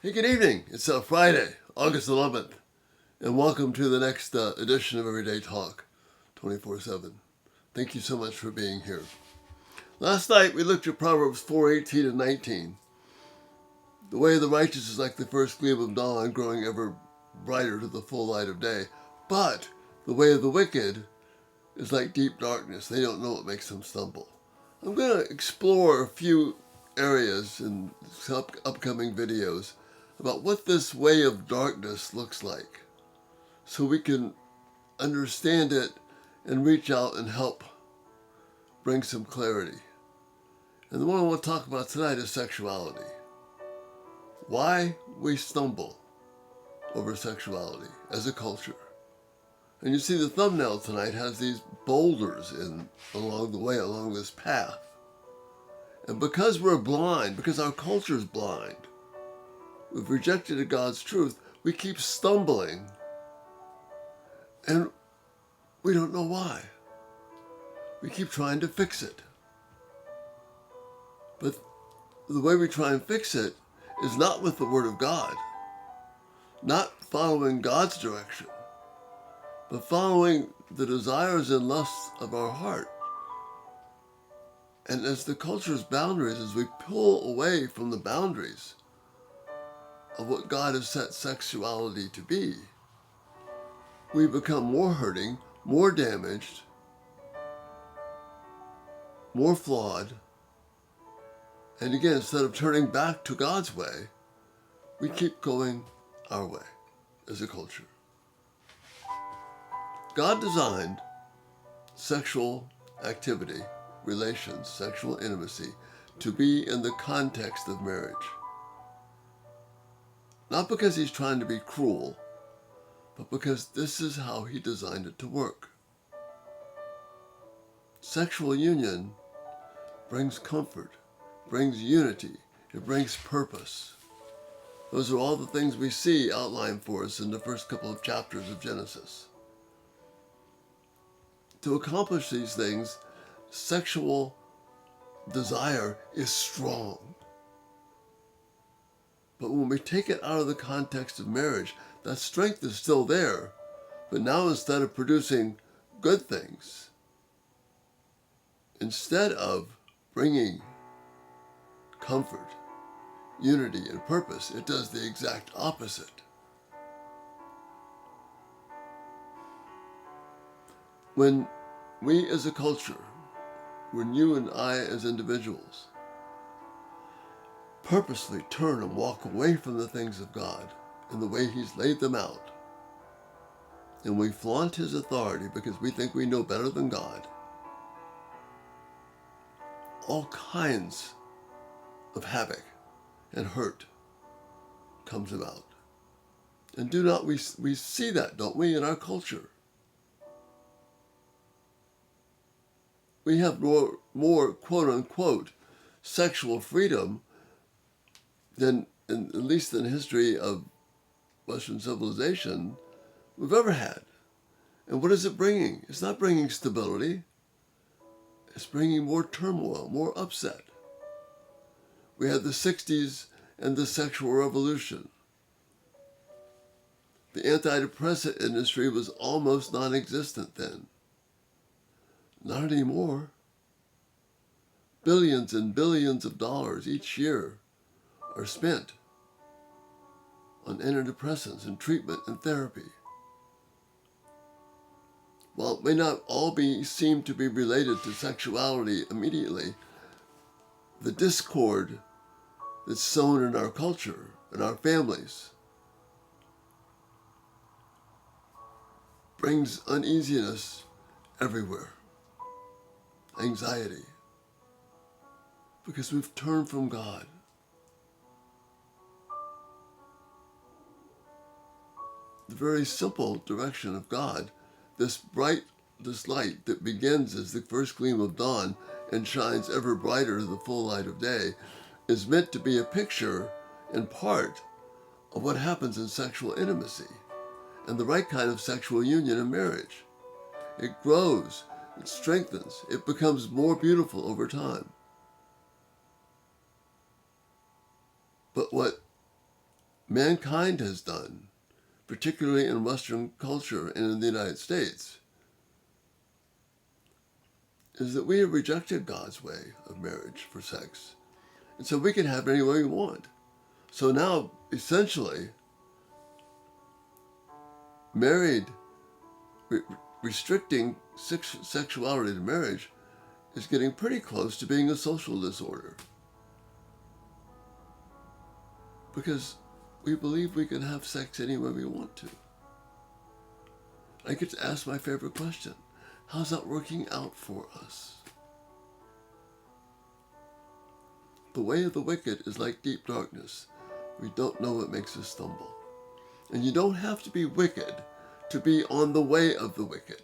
Hey, good evening. It's Friday, August 11th, and welcome to the next edition of Everyday Talk, 24/7. Thank you so much for being here. Last night we looked at Proverbs 4:18 and 19. The way of the righteous is like the first gleam of dawn, growing ever brighter to the full light of day. But the way of the wicked is like deep darkness. They don't know what makes them stumble. I'm going to explore a few areas in upcoming videos about what this way of darkness looks like so we can understand it and reach out and help bring some clarity. And the one I want to talk about tonight is sexuality. Why we stumble over sexuality as a culture. And you see the thumbnail tonight has these boulders along the way, along this path. And because we're blind, because our culture's blind, we've rejected God's truth, we keep stumbling. And we don't know why. We keep trying to fix it. But the way we try and fix it is not with the Word of God, not following God's direction, but following the desires and lusts of our heart. And as the culture's boundaries, as we pull away from the boundaries of what God has set sexuality to be, we become more hurting, more damaged, more flawed. And again, instead of turning back to God's way, we keep going our way as a culture. God designed sexual activity, relations, sexual intimacy, to be in the context of marriage. Not because he's trying to be cruel, but because this is how he designed it to work. Sexual union brings comfort, brings unity, it brings purpose. Those are all the things we see outlined for us in the first couple of chapters of Genesis. To accomplish these things, sexual desire is strong. But when we take it out of the context of marriage, that strength is still there. But now instead of producing good things, instead of bringing comfort, unity, and purpose, it does the exact opposite. When we as a culture, when you and I as individuals purposely turn and walk away from the things of God and the way He's laid them out, and we flaunt His authority because we think we know better than God, all kinds of havoc and hurt comes about. And do not we see that, don't we, in our culture? We have more quote-unquote sexual freedom than, at least in the history of Western civilization, we've ever had. And what is it bringing? It's not bringing stability. It's bringing more turmoil, more upset. We had the 60s and the sexual revolution. The antidepressant industry was almost non-existent then. Not anymore. Billions and billions of dollars each year are spent on antidepressants and treatment and therapy. While it may not all seem to be related to sexuality immediately, the discord that's sown in our culture, in our families, brings uneasiness everywhere, anxiety, because we've turned from God. The very simple direction of God, this light that begins as the first gleam of dawn and shines ever brighter to the full light of day, is meant to be a picture, in part, of what happens in sexual intimacy and the right kind of sexual union in marriage. It grows, it strengthens, it becomes more beautiful over time. But what mankind has done, particularly in Western culture and in the United States, is that we have rejected God's way of marriage for sex. And so we can have it any way we want. So now, essentially, restricting sexuality to marriage is getting pretty close to being a social disorder. Because we believe we can have sex any way we want to. I get to ask my favorite question. How's that working out for us? The way of the wicked is like deep darkness. We don't know what makes us stumble. And you don't have to be wicked to be on the way of the wicked.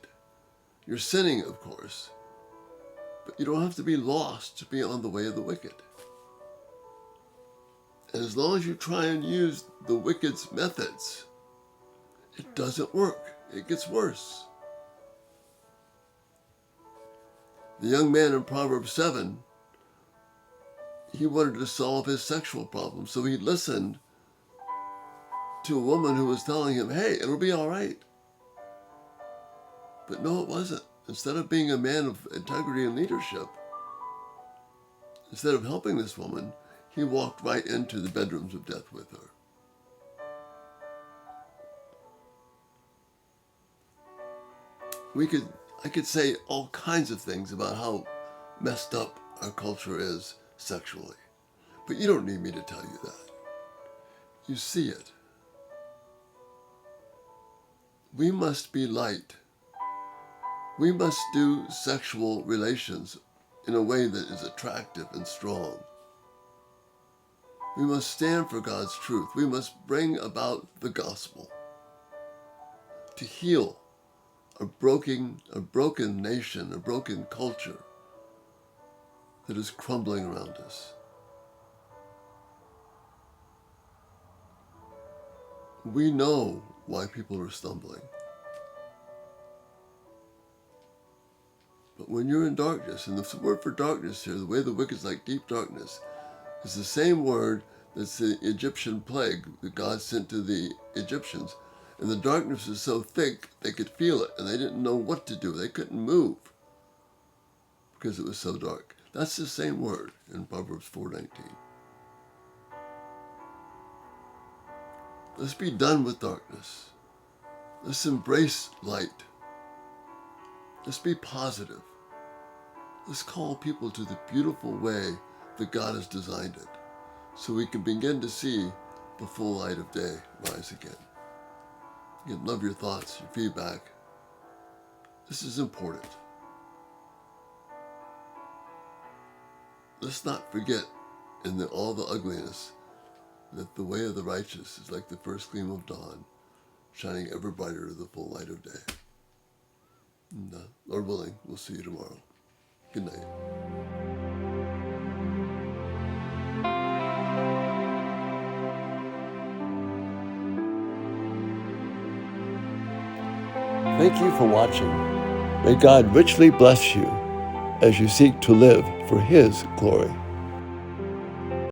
You're sinning, of course, but you don't have to be lost to be on the way of the wicked. And as long as you try and use the wicked's methods, it doesn't work. It gets worse. The young man in Proverbs 7, he wanted to solve his sexual problem, so he listened to a woman who was telling him, hey, it'll be all right. But no, it wasn't. Instead of being a man of integrity and leadership, instead of helping this woman, he walked right into the bedrooms of death with her. I could say all kinds of things about how messed up our culture is sexually, but you don't need me to tell you that. You see it. We must be light. We must do sexual relations in a way that is attractive and strong. We must stand for God's truth. We must bring about the gospel to heal a broken nation, a broken culture that is crumbling around us. We know why people are stumbling. But when you're in darkness, and the word for darkness here, the way the wicked is like deep darkness, is the same word that's the Egyptian plague that God sent to the Egyptians. And the darkness was so thick, they could feel it, and they didn't know what to do. They couldn't move because it was so dark. That's the same word in Proverbs 4:19. Let's be done with darkness. Let's embrace light. Let's be positive. Let's call people to the beautiful way that God has designed it, so we can begin to see the full light of day rise again. Again, love your thoughts, your feedback. This is important. Let's not forget in all the ugliness that the way of the righteous is like the first gleam of dawn, shining ever brighter to the full light of day. And, Lord willing, we'll see you tomorrow. Good night. Thank you for watching. May God richly bless you as you seek to live for His glory.